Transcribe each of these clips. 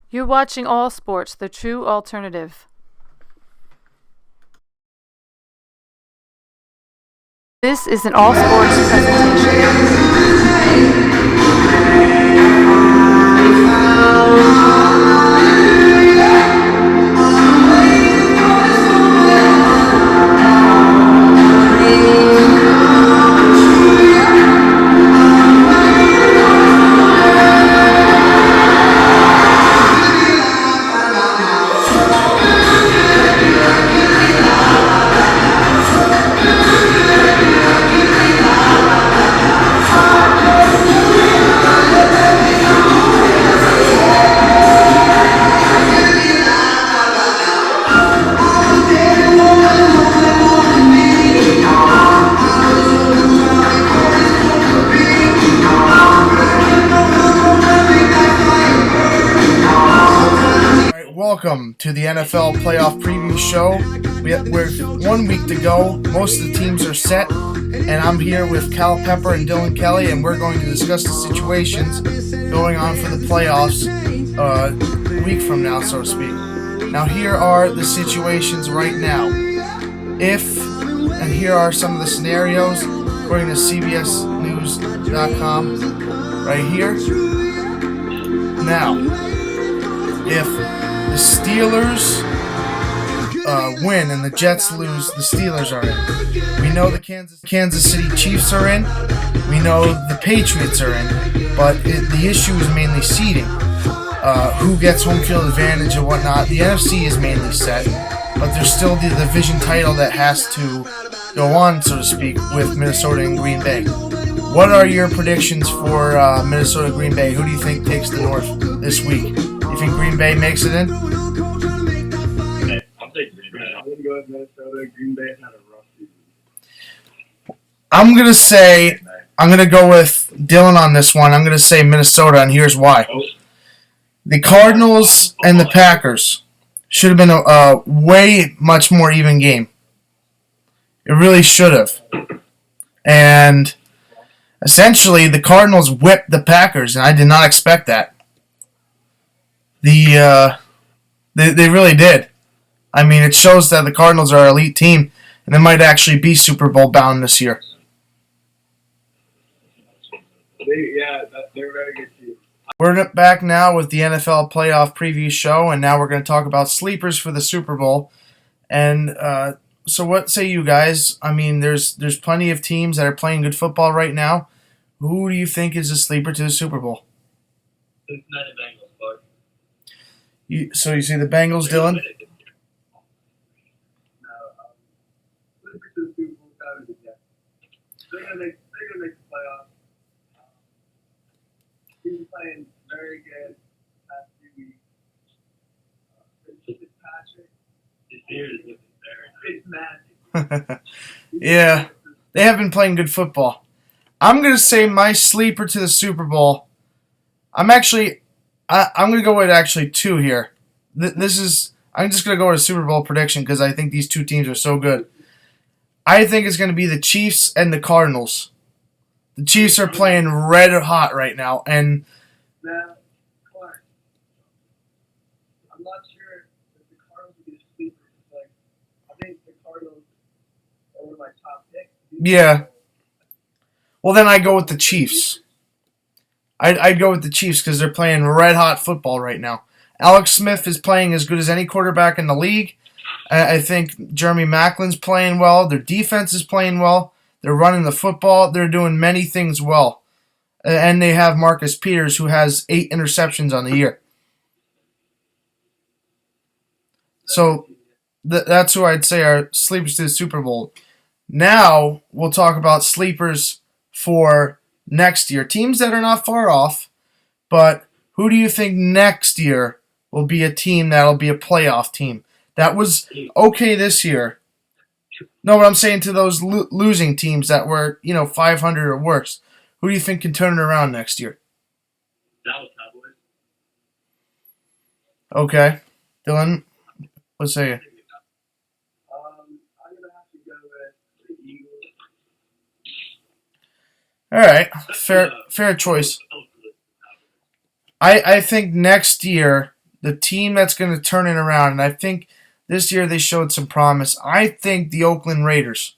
You're watching All Sports, the true alternative. This is an All Sports presentation. Welcome to the NFL Playoff Preview Show. We're 1 week to go. Most of the teams are set, and I'm here with Cal Pepper and Dylan Kelly, and we're going to discuss the situations going on for the playoffs a week from now, so to speak. Now, here are the situations right now. And here are some of the scenarios according to CBSNews.com right here. Now, if the Steelers win and the Jets lose, the Steelers are in. We know the Kansas City Chiefs are in. We know the Patriots are in. But the issue is mainly seeding. Who gets home field advantage and whatnot. The NFC is mainly set. But there's still the division title that has to go on, so to speak, with Minnesota and Green Bay. What are your predictions for Minnesota-Green Bay? Who do you think takes the North this week? You think Green Bay makes it in? I'm taking Green Bay. I'm going to go with Minnesota. Green Bay had a rough season. I'm going to go with Dylan on this one. I'm going to say Minnesota, and here's why. The Cardinals and the Packers should have been a way much more even game. It really should have. And essentially, the Cardinals whipped the Packers, and I did not expect that. They really did. I mean, it shows that the Cardinals are an elite team, and they might actually be Super Bowl bound this year. They're very good team. We're back now with the NFL Playoff Preview Show, and now we're going to talk about sleepers for the Super Bowl. And so what say you guys? I mean, there's plenty of teams that are playing good football right now. Who do you think is a sleeper to the Super Bowl? Cincinnati Bengals, Clark. So you see the Bengals, Dylan? Sleeper to the Super Bowl, gotta be the Jets. They're gonna make the playoffs. He's playing very good last few weeks. Fitzpatrick. His beard is looking very nice. It's magic. Yeah, they have been playing good football. I'm going to say my sleeper to the Super Bowl. I'm going to go with actually two here. I'm just going to go with a Super Bowl prediction because I think these two teams are so good. I think it's going to be the Chiefs and the Cardinals. The Chiefs are playing red hot right now, and Now, Clark, I'm not sure if the Cardinals will be a sleeper. I think the Cardinals are one of my top picks. yeah. Well, then I go with the Chiefs. I'd go with the Chiefs because they're playing red hot football right now. Alex Smith is playing as good as any quarterback in the league. I think Jeremy Maclin's playing well. Their defense is playing well. They're running the football. They're doing many things well. And they have Marcus Peters, who has 8 interceptions on the year. So that's who I'd say are sleepers to the Super Bowl. Now we'll talk about sleepers for next year. Teams that are not far off, but who do you think next year will be a team that'll be a playoff team? That was okay this year. No, but I'm saying to those losing teams that were, 500 or worse. Who do you think can turn it around next year? Dallas Cowboys. Okay. Dylan, what say you? I'm going to have to go with the Eagles. All right. Fair choice. I think next year the team that's going to turn it around, and I think this year they showed some promise. I think the Oakland Raiders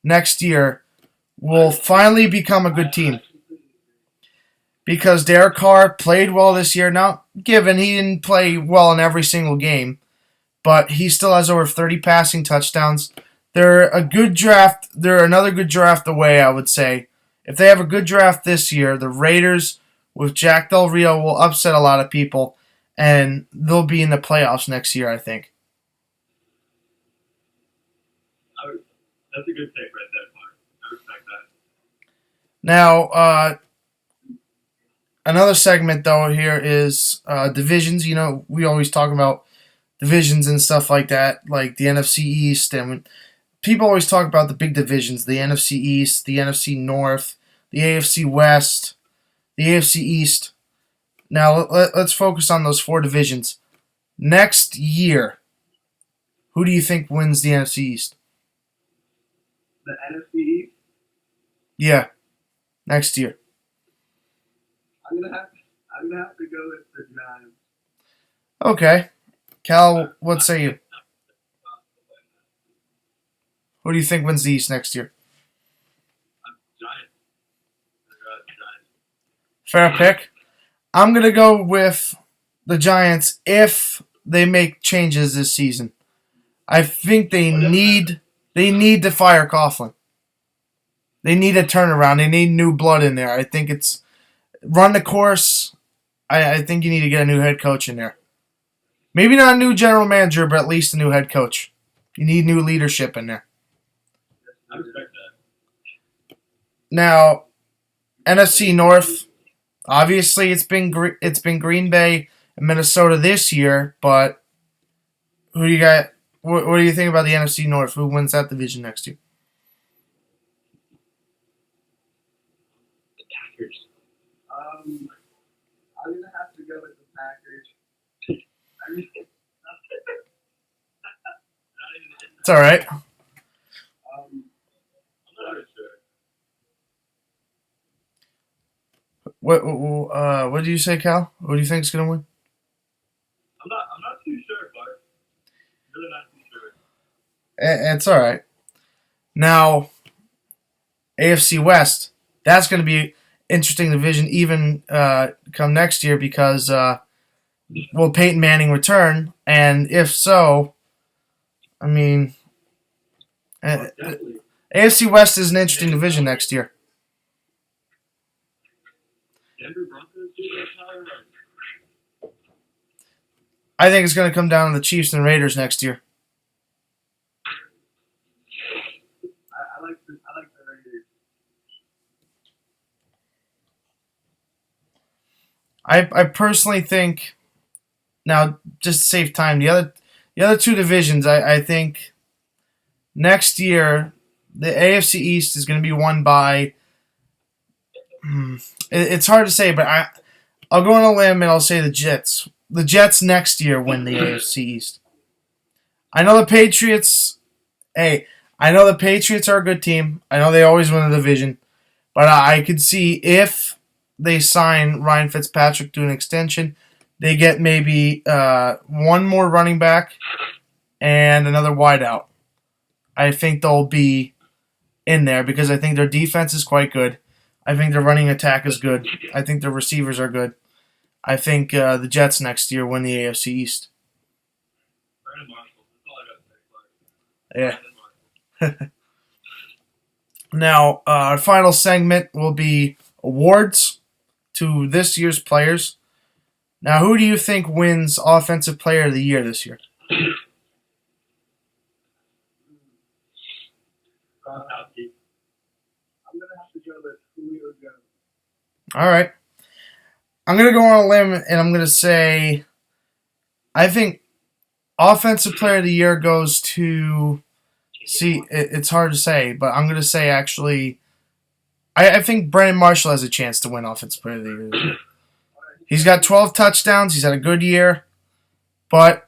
next year will finally become a good team because Derek Carr played well this year. Now, given he didn't play well in every single game, but he still has over 30 passing touchdowns. They're a good draft. They're another good draft away, I would say. If they have a good draft this year, the Raiders with Jack Del Rio will upset a lot of people, and they'll be in the playoffs next year, I think. That's a good take right there, Mark. I respect that. Now, another segment, though, here is divisions. You know, we always talk about divisions and stuff like that, like the NFC East. And people always talk about the big divisions, the NFC East, the NFC North, the AFC West, the AFC East. Now, let's focus on those 4 divisions. Next year, who do you think wins the NFC East? The NFC East. Yeah, next year. I'm gonna have to go with the Giants. Okay. Cal, what say you? Who do you think wins the East next year? Giants. Fair pick. I'm going to go with the Giants if they make changes this season. I think they need to fire Coughlin. They need a turnaround. They need new blood in there. I think it's run the course. I think you need to get a new head coach in there. Maybe not a new general manager, but at least a new head coach. You need new leadership in there. I respect that. Now, NFC North. Obviously, it's been Green Bay and Minnesota this year, but who do you got? What do you think about the NFC North? Who wins that division next year? The Packers. I'm gonna have to go with the Packers. I mean, It's all right. I'm not sure. What do you say, Cal? What do you think is gonna win? I'm not too sure, Bart. Really not too sure. It's all right. Now, AFC West. That's going to be an interesting division even come next year because will Peyton Manning return? And if so, I mean, Definitely. AFC West is an interesting division next year. Denver Broncos do that power. I think it's going to come down to the Chiefs and Raiders next year. I like the Raiders. I personally think now just to save time, the other 2 divisions, I think next year the AFC East is going to be won by. It's hard to say, but I'll go on a limb and I'll say the Jets. The Jets next year win the AFC East. I know the Patriots. Hey, I know the Patriots are a good team. I know they always win the division, but I could see if they sign Ryan Fitzpatrick to an extension, they get maybe one more running back and another wideout. I think they'll be in there because I think their defense is quite good. I think their running attack is good. I think their receivers are good. I think the Jets next year win the AFC East. Brandon Marshall. That's all I got to say, Bart. Yeah. Brandon Marshall. Now, our final segment will be awards to this year's players. Now, who do you think wins Offensive Player of the Year this year? Gronkowski. I'm gonna have to go with Julio Jones. All right. I'm going to go on a limb, and I'm going to say I think Offensive Player of the Year goes to see, it's hard to say, but I'm going to say actually I think Brandon Marshall has a chance to win Offensive Player of the Year. He's got 12 touchdowns. He's had a good year. But,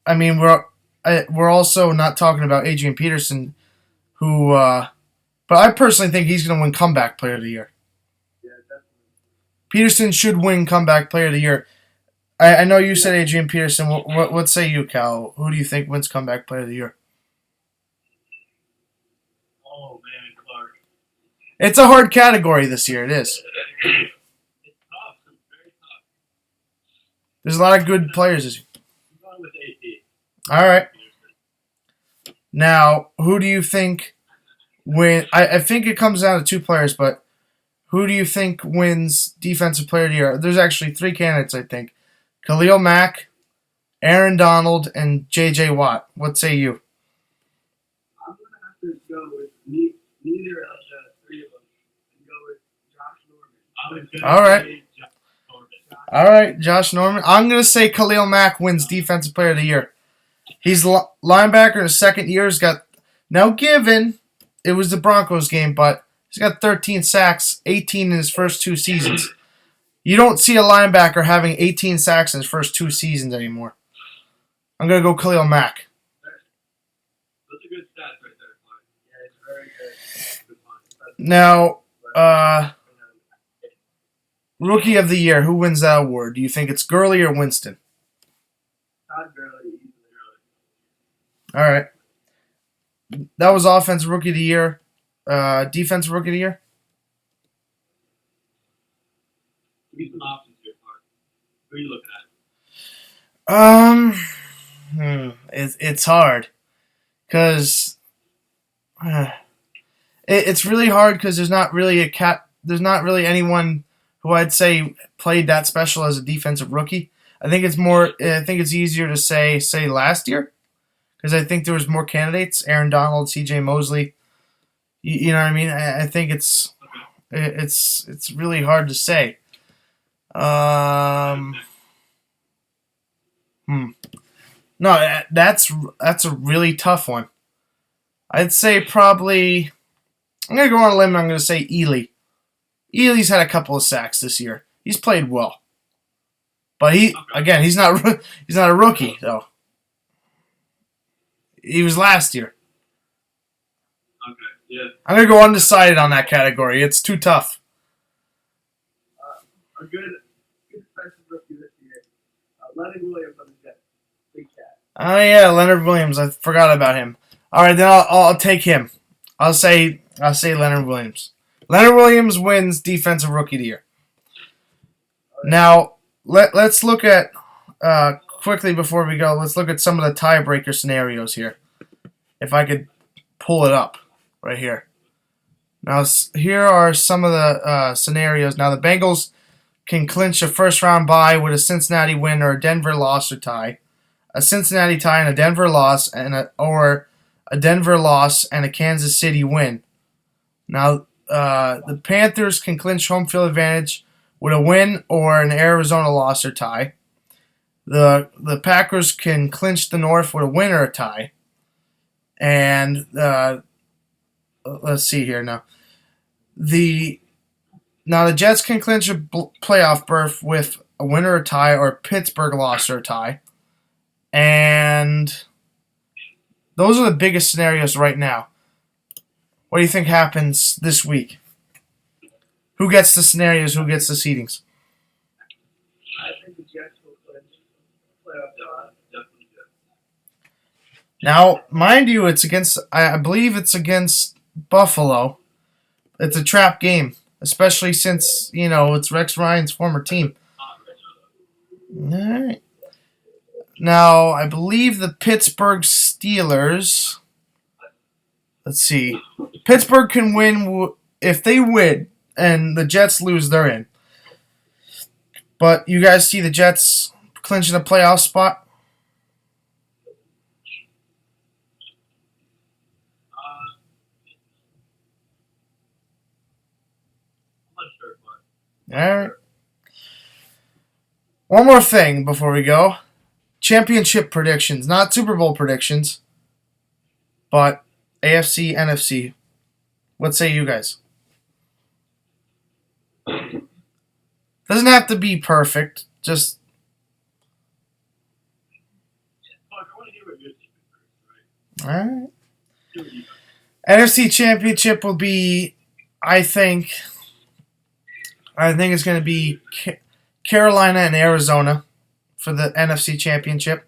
I mean, we're also not talking about Adrian Peterson, who but I personally think he's going to win Comeback Player of the Year. Yeah, definitely. Peterson should win Comeback Player of the Year. I know you said Adrian Peterson. What say you, Cal? Who do you think wins comeback player of the year? Oh man, Clark. It's a hard category this year. It is. It's tough. It's very tough. There's a lot of good players this year. I'm going with AD. All right. Now, who do you think win? I think it comes down to two players, but who do you think wins Defensive Player of the Year? There's actually three candidates, I think. Khalil Mack, Aaron Donald, and J.J. Watt. What say you? I'm going to have to go with neither of the three of them and go with Josh Norman. I was gonna All right. say Josh Norman. All right, Josh Norman. I'm going to say Khalil Mack wins Defensive Player of the Year. He's linebacker in his second year. He's got, now given it was the Broncos game, but he's got 13 sacks, 18 in his first two seasons. You don't see a linebacker having 18 sacks in his first two seasons anymore. I'm going to go Khalil Mack. Those are good stats right there, Clark. Yeah, it's very good. Good one. Now, Rookie of the Year, who wins that award? Do you think it's Gurley or Winston? Todd Gurley, easily. All right. That was Offensive Rookie of the Year. Defensive Rookie of the Year? Give me some options here, Clark. Who are you looking at? It's hard. Because it's really hard because there's not really anyone who I'd say played that special as a defensive rookie. I think it's easier to say last year because I think there was more candidates. Aaron Donald, C.J. Mosley. You know what I mean? I think it's really hard to say. No, that's a really tough one. I'd say probably I'm gonna go on a limb and I'm gonna say Ely. Ely's had a couple of sacks this year. He's played well, but he's not a rookie though. He was last year. Okay, yeah. I'm gonna go undecided on that category. It's too tough. A good defensive rookie this year. Leonard Williams on the Jets. Big cat. Oh yeah, Leonard Williams. I forgot about him. All right, then I'll take him. I'll say Leonard Williams. Leonard Williams wins Defensive Rookie of the Year. Now let's look at quickly before we go. Let's look at some of the tiebreaker scenarios here. If I could pull it up right here. Now here are some of the scenarios. Now the Bengals can clinch a first-round bye with a Cincinnati win or a Denver loss or tie. A Cincinnati tie and a Denver loss, or a Denver loss and a Kansas City win. Now, the Panthers can clinch home field advantage with a win or an Arizona loss or tie. The Packers can clinch the North with a win or a tie. And let's see here now. The Jets can clinch a playoff berth with a win or a tie or a Pittsburgh loss or a tie. And those are the biggest scenarios right now. What do you think happens this week? Who gets the scenarios? Who gets the seedings? I think the Jets will clinch playoff spot. Definitely good. Now, mind you, it's against. I believe it's against Buffalo. It's a trap game, especially since it's Rex Ryan's former team. All right. Now, I believe the Pittsburgh Steelers. Let's see. Pittsburgh can win if they win, and the Jets lose. They're in. But you guys see the Jets clinching a playoff spot? I'm not sure, but All right. One more thing before we go. Championship predictions, not Super Bowl predictions, but AFC, NFC. What say you guys? Doesn't have to be perfect. Just Clark, I want to hear what your team is first, right? all right. See what you got. NFC Championship will be, I think it's going to be Carolina and Arizona for the NFC Championship.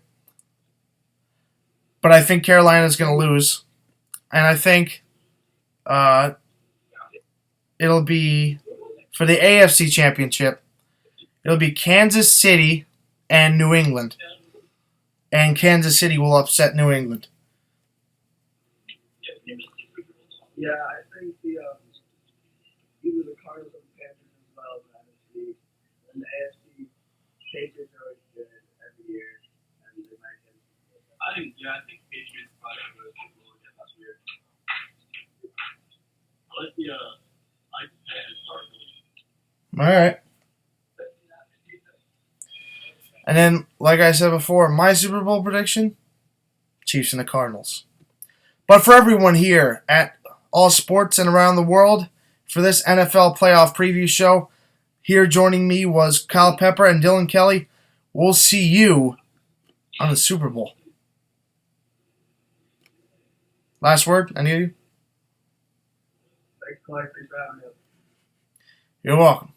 But I think Carolina's going to lose. And I think it'll be, for the AFC Championship, it'll be Kansas City and New England. And Kansas City will upset New England. Yeah, I think either the Cardinals or the Panthers as well in the NFC. And the AFC, Patriots are always good every year. And they might get I think Patriots probably have a Super Bowl again last year. I like the Panthers Cardinals. All right. And then, like I said before, my Super Bowl prediction, Chiefs and the Cardinals. But for everyone here at All Sports and around the world, for this NFL playoff preview show, here joining me was Kyle Pepper and Dylan Kelly. We'll see you on the Super Bowl. Last word, any of you? Thanks, Clark. Thanks for having me. You're welcome.